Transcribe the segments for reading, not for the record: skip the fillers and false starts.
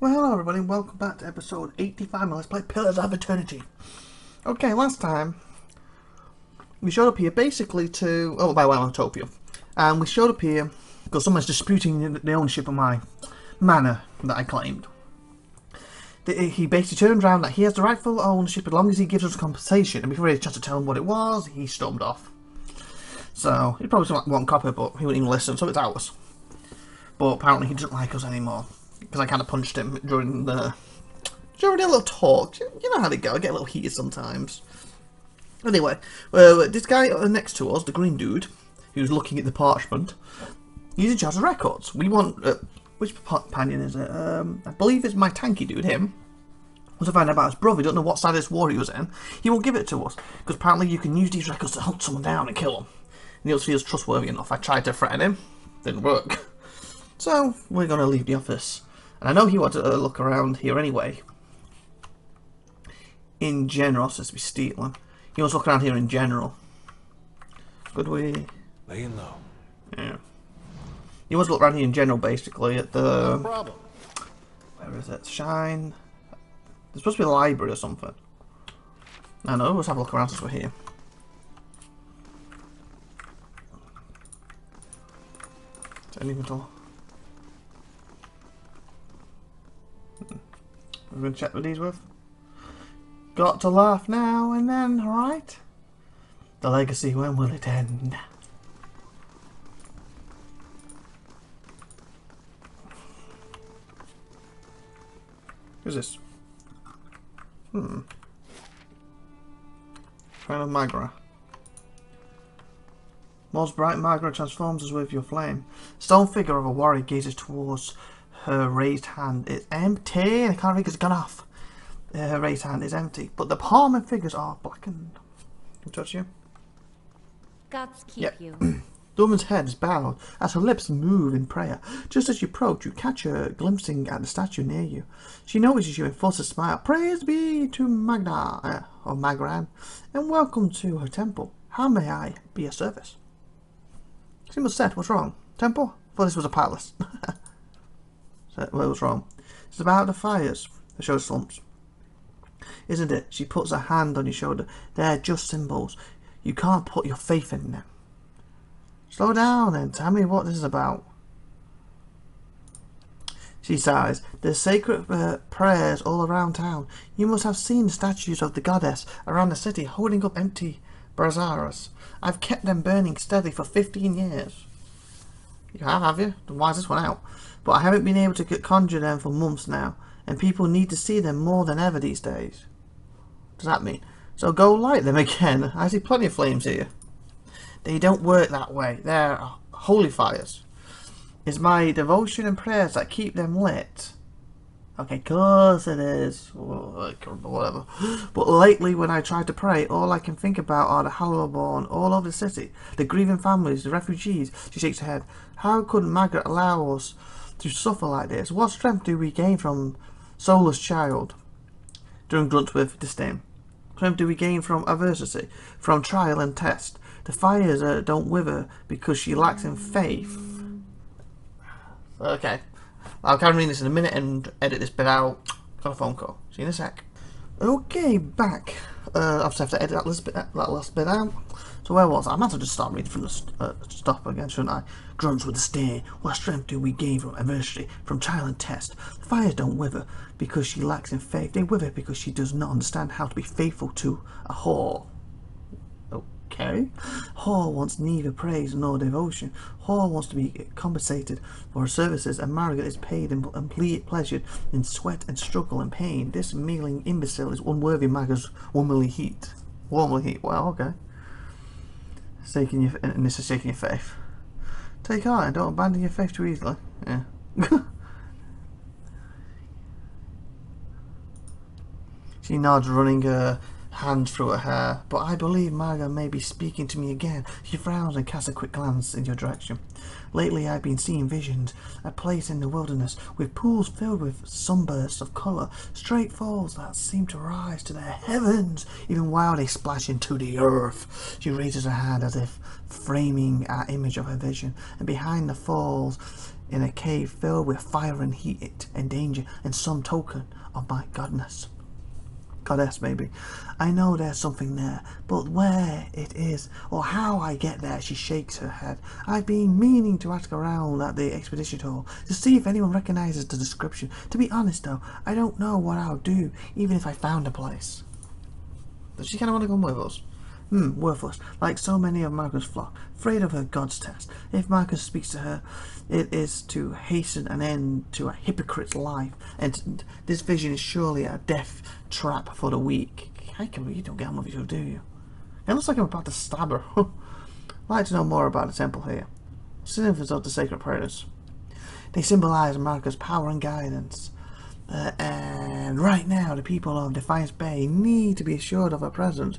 Well, hello everybody, and welcome back to episode 85 of Let's Play Pillars of Eternity. Okay, last time we showed up here basically to... Oh, by IVATOPIA. And we showed up here because someone's disputing the ownership of my manor that I claimed. He basically turned around that he has the rightful ownership as long as he gives us compensation, and before we had a chance to tell him what it was, he stormed off. So, he probably like one copper, but he wouldn't even listen, so it's ours. But apparently he doesn't like us anymore. Because I kind of punched him during a little talk. You know how they go, I get a little heated sometimes. Anyway, this guy next to us, the green dude, who's looking at the parchment, he's in charge of records. We want... which companion is it? I believe it's my tanky dude, him. Once I find out about his brother, he don't know what side of this war he was in, he won't give it to us. Because apparently you can use these records to hunt someone down and kill him. And he also feels trustworthy enough. I tried to threaten him. Didn't work. So, we're going to leave the office. And I know he wanted to look around here anyway. In general, since we steal him. He wants to look around here in general. Could we? Laying low. Yeah. He wants to look around here in general, basically, at the... No problem. Where is it? Shine. There's supposed to be a library or something. I know, let's have a look around since we're here. Is there anything at all? We're going to check what these with. Got to laugh now and then, alright? The legacy, when will it end? Who's this? Friend of Magra. Most bright Magra transforms us with your flame. Stone figure of a warrior gazes towards her raised hand. It's empty. I can't read because it's gone off. Her raised hand is empty, but the palm and figures are blackened. Can I touch you? Gods keep you. The woman's head is bowed as her lips move in prayer. Just as you approach, you catch her glimpsing at the statue near you. She notices you and forces a smile. Praise be to Magna, or Magran, and welcome to her temple. How may I be of service? She must have said, what's wrong? Temple? I thought this was a palace. What was wrong? It's about the fires. The show slumps. Isn't it? She puts her hand on your shoulder. They're just symbols. You can't put your faith in them. Slow down and tell me what this is about. She sighs. There's sacred prayers all around town. You must have seen the statues of the goddess around the city holding up empty braziers. I've kept them burning steadily for 15 years. You have you? Then why is this one out? But I haven't been able to conjure them for months now, and people need to see them more than ever these days. What does that mean? So go light them again. I see plenty of flames here. They don't work that way. They're holy fires. It's my devotion and prayers that keep them lit. Okay, course it is. Whatever. But lately when I try to pray, all I can think about are the Hallowborn all over the city. The grieving families, the refugees. She shakes her head. How could Margaret allow us to suffer like this? What strength do we gain from soulless child? During grunts with disdain. Strength do we gain from adversity, from trial and test. The fires don't wither because she lacks in faith. Okay. I'll carry on reading this in a minute and edit this bit out. Got a phone call. See you in a sec. Okay, back. Obviously I have to edit that last bit out. So where was I? I might as well just start reading from the stop again, shouldn't I? Grunts with a stare. What strength do we gain from adversity, from trial and test? The fires don't wither because she lacks in faith. They wither because she does not understand how to be faithful to a whore. Okay. Whore wants neither praise nor devotion. Whore wants to be compensated for her services, and Margaret is paid and pleasured in sweat and struggle and pain. This mealing imbecile is unworthy of Margaret's womanly heat. Womanly heat. Well, okay. And this is shaking your faith. Take heart and don't abandon your faith too easily. Yeah. She nods, running her hand through her hair. But I believe Margot may be speaking to me again. She frowns and casts a quick glance in your direction. Lately I've been seeing visions. A place in the wilderness with pools filled with sunbursts of colour. Straight falls that seem to rise to the heavens, even while they splash into the earth. She raises her hand as if framing our image of her vision. And behind the falls, in a cave filled with fire and heat and danger and some token of my goddess, maybe. I know there's something there, but where it is or how I get there, she shakes her head. I've been meaning to ask around at the expedition hall to see if anyone recognises the description. To be honest though, I don't know what I'll do, even if I found a place. Does she kind of want to come with us? Worthless, like so many of Marcus' flock, afraid of her god's test. If Marcus speaks to her, it is to hasten an end to a hypocrite's life, and this vision is surely a death trap for the weak. You don't get on with it, do you? It looks like I'm about to stab her. I'd like to know more about the temple here. Significance of the sacred prayers. They symbolise Marcus' power and guidance. And right now, the people of Defiance Bay need to be assured of her presence.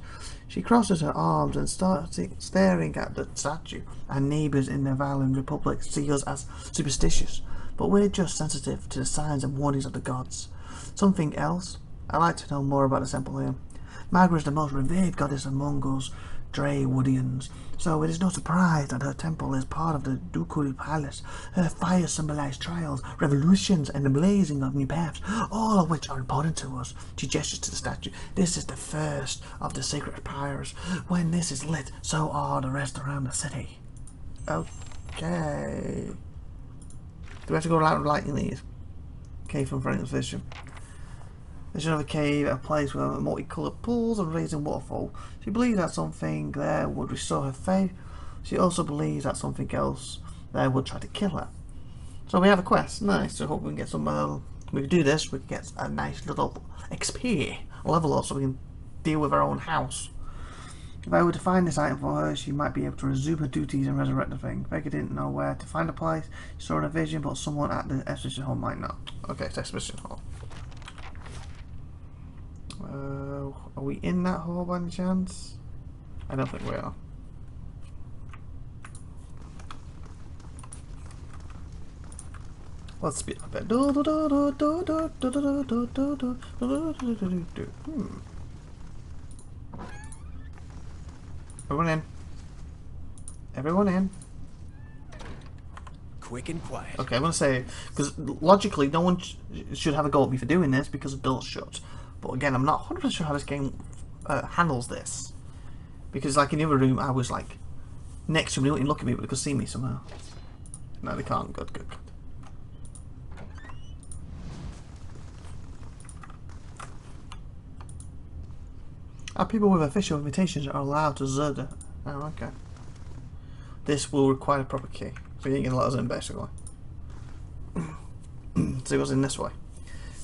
She crosses her arms and starts staring at the statue. Our neighbours in the Valiant Republic see us as superstitious, but we're just sensitive to the signs and warnings of the gods. Something else? I'd like to know more about the temple here. Margaret is the most revered goddess among us Dreywoodians, so it is no surprise that her temple is part of the Ducal Palace. Her fires symbolize trials, revolutions, and the blazing of new paths, all of which are important to us. She gestures to the statue. This is the first of the sacred pyres. When this is lit, so are the rest around the city. Okay. Do we have to go out lighting these? Cave from Franklin's vision. Vision of a cave, a place with multicoloured pools and raising waterfall. She believes that something there would restore her faith. She also believes that something else there would try to kill her. So we have a quest. Nice. So hope we can get some. We can do this. We can get a nice little XP level up so we can deal with our own house. If I were to find this item for her, she might be able to resume her duties and resurrect the thing. Becca didn't know where to find a place. She saw in a vision, but someone at the expedition hall might know. Okay, it's expedition hall. Are we in that hall by any chance? I don't think we are. Let's speed up a bit. Everyone in. Everyone in. Quick and quiet. Okay, I'm gonna say, because logically no one should have a go at me for doing this because the door's shut. But again, I'm not 100% sure how this game handles this. Because like in the other room, I was like next to me, they wouldn't look at me, but they could see me somehow. No, they can't. Good, good, good. People with official invitations are allowed to Zerda. Oh, okay. This will require a proper key. So you ain't gonna let us in, basically. So it goes in this way.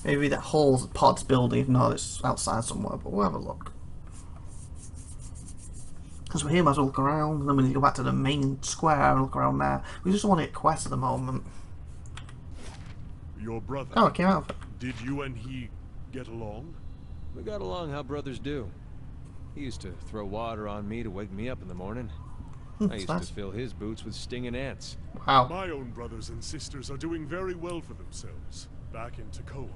Maybe that whole pod's building, if not, it's outside somewhere, but we'll have a look. Because we're here, might as well look around, and then we need to go back to the main square and look around there. We just want to get quests at the moment. Your brother. Oh, it came out of it. Did you and he get along? We got along how brothers do. He used to throw water on me to wake me up in the morning. I used to fill his boots with stinging ants. Wow. My own brothers and sisters are doing very well for themselves, back in Takoa.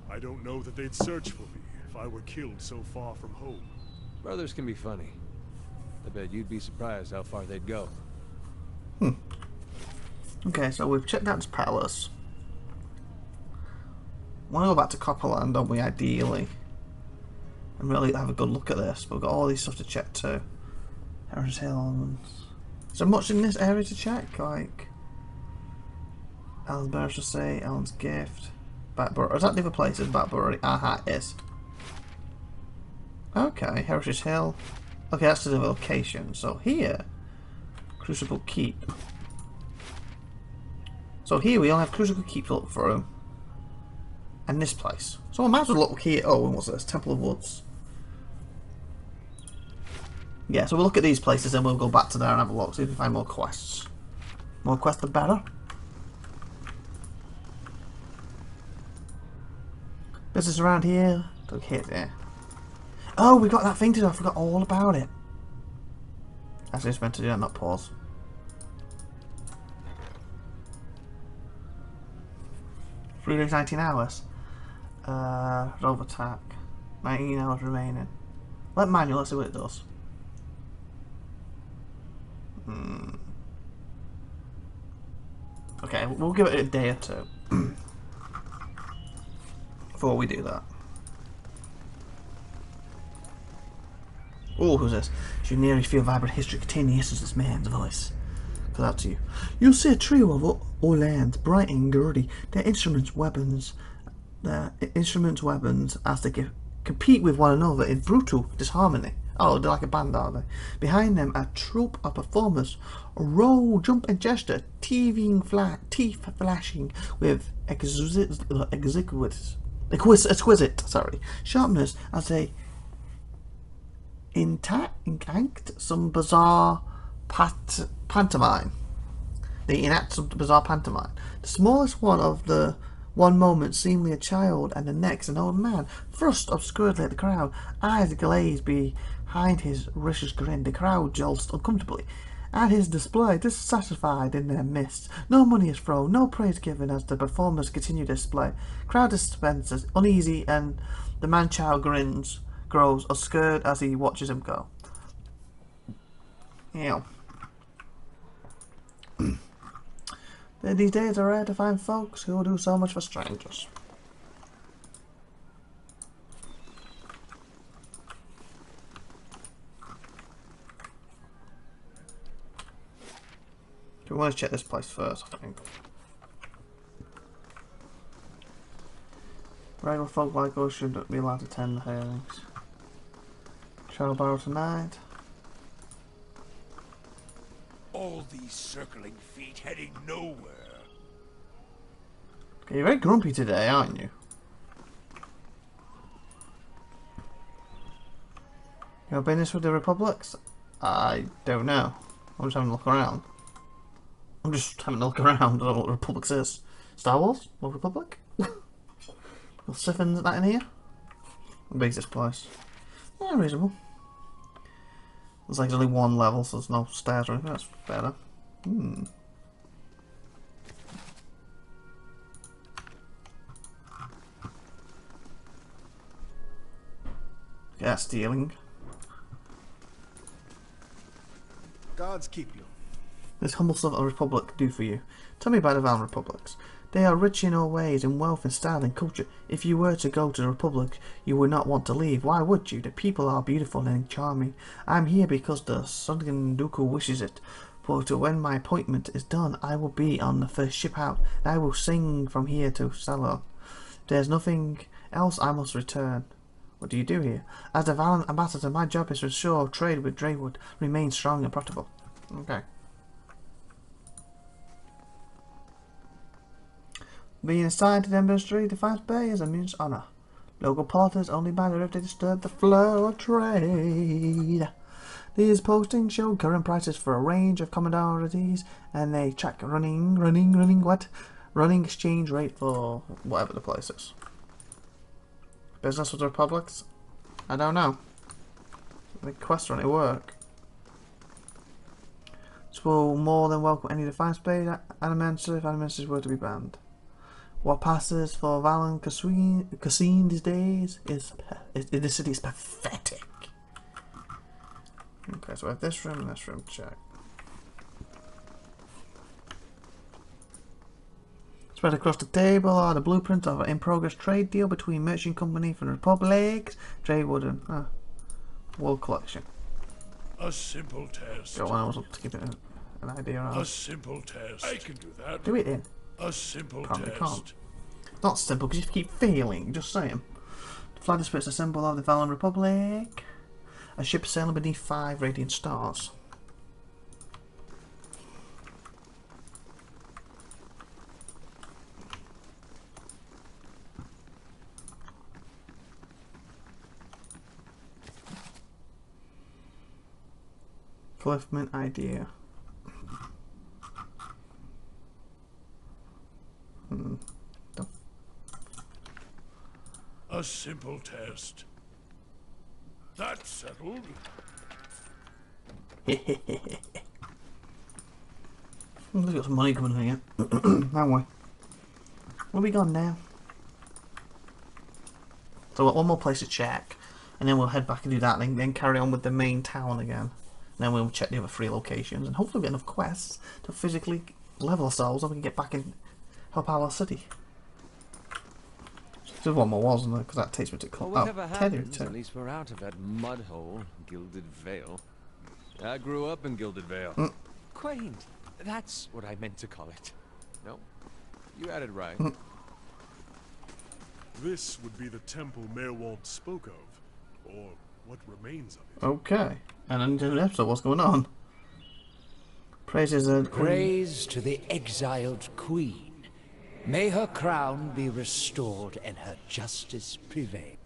I don't know that they'd search for me if I were killed so far from home. Brothers can be funny. I bet you'd be surprised how far they'd go. Okay, so we've checked out this palace. Want to go back to Copperland, don't we, ideally? And really have a good look at this. But we've got all these stuff to check too. Heritage Hill. Is there much in this area to check? Like Alan's Birthday, say, Alan's Gift, Backborough. Is that the other places? Backborough. Aha, it is. Okay, Heritage Hill. Okay, that's the location. So here, Crucible Keep. So here we only have Crucible Keep to look through. And this place. So I might as well look here. Oh, and what's this? Temple of Woods. Yeah, so we'll look at these places and we'll go back to there and have a look, see if we can find more quests. More quests the better. Business around here. Look here, yeah. Oh, we got that thing to do. I forgot all about it. That's what it's meant to do, not pause. Three days, 19 hours. Rover attack. 19 hours remaining. Let manual, let's see what it does. Okay, we'll give it a day or two before we do that. Oh, who's this? You nearly feel vibrant history containing the essence of this man's voice. Goes out to you. You'll see a trio of Orlands, bright and gritty. Their instruments, weapons, as they compete with one another in brutal disharmony. Oh, they're like a band, are they? Behind them, a troupe of performers roll, jump, and gesture, teeth flashing with exquisite sharpness as they enact some bizarre pantomime. They enact some bizarre pantomime. The smallest one of the one moment seemingly a child, and the next an old man, thrust obscurely at the crowd, eyes glazed behind his ricious grin. The crowd jolts uncomfortably at his display, dissatisfied in their midst. No money is thrown, no praise given as the performers continue their display. Crowd dispenses, uneasy, and the man-child grows scared as he watches him go. Yeah. These days are rare to find folks who will do so much for strangers. We want to check this place first, I think. Regular folk like us should be allowed to attend the hearings. Shall borrow tonight. All these circling feet heading nowhere. Okay, you're very grumpy today, aren't you? Your business with the Republics? I don't know. I'm just having a look around. I don't know what the Republic is. Star Wars? What Republic? Will Siphon's that in here? How big's this place? Yeah, reasonable. There's like only one level, so there's no stairs or anything. That's better. Yeah, stealing. Gods keep you. This humble stuff a Republic do for you. Tell me about the Valen Republics. They are rich in all ways, in wealth and style and culture. If you were to go to the Republic, you would not want to leave. Why would you? The people are beautiful and charming. I am here because the Sunken Dooku wishes it. But when my appointment is done, I will be on the first ship out, and I will sing from here to Salo. There's nothing else I must return. What do you do here? As the Valen ambassador, my job is to ensure trade with Draywood remains strong and profitable. Okay. Being assigned to the Embassy Defiance Bay is a means honour. Local porters only matter if they disturb the flow of trade. These postings show current prices for a range of commodities, and they track running exchange rate for whatever the place is. Business with the Republics? I don't know. The quest run it work. This will more than welcome any Defiance Bay animensis if animensis were to be banned. What passes for Valen Cassine these days is the city is pathetic. Okay, so we have this room and this room. Check. Spread across the table are the blueprints of an in-progress trade deal between Merchant Company from the Republic, Draywood, and World Collection. A simple test. Go on, I was to give it an idea. A simple test. I can do that. Do it then. A simple Probably test. can't. Not simple, because you keep failing. Just saying. The flag displays a symbol of the Valen Republic. A ship sailing beneath 5 radiant stars. Cliffman idea. A simple test. That's settled. We've got some money coming in here, haven't we? Where we gone now? So we've got one more place to check, and then we'll head back and do that, and then carry on with the main town again. And then we'll check the other 3 locations, and hopefully get enough quests to physically level ourselves, and we can get back and help out our city. There's one more, wasn't there? Because that takes me to Whatever happens, at least we're out of that mud hole, Gilded Vale. I grew up in Gilded Vale. Quaint. That's what I meant to call it. No, you had it right. This would be the temple Merwald spoke of, or what remains of it. Okay, and then into the episode, what's going on? Praise to the exiled queen. May her crown be restored and her justice prevail.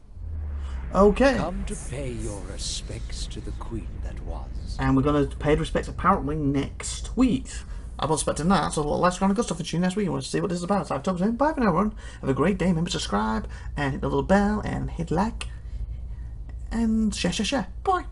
Okay. Come to pay your respects to the queen that was. And we're going to pay the respects apparently next week. I wasn't expecting that, so let's go on and good stuff for you next week. You want to see what this is about. So I've talked to him. Bye for now, everyone. Have a great day. Remember to subscribe and hit the little bell and hit like and share. Bye.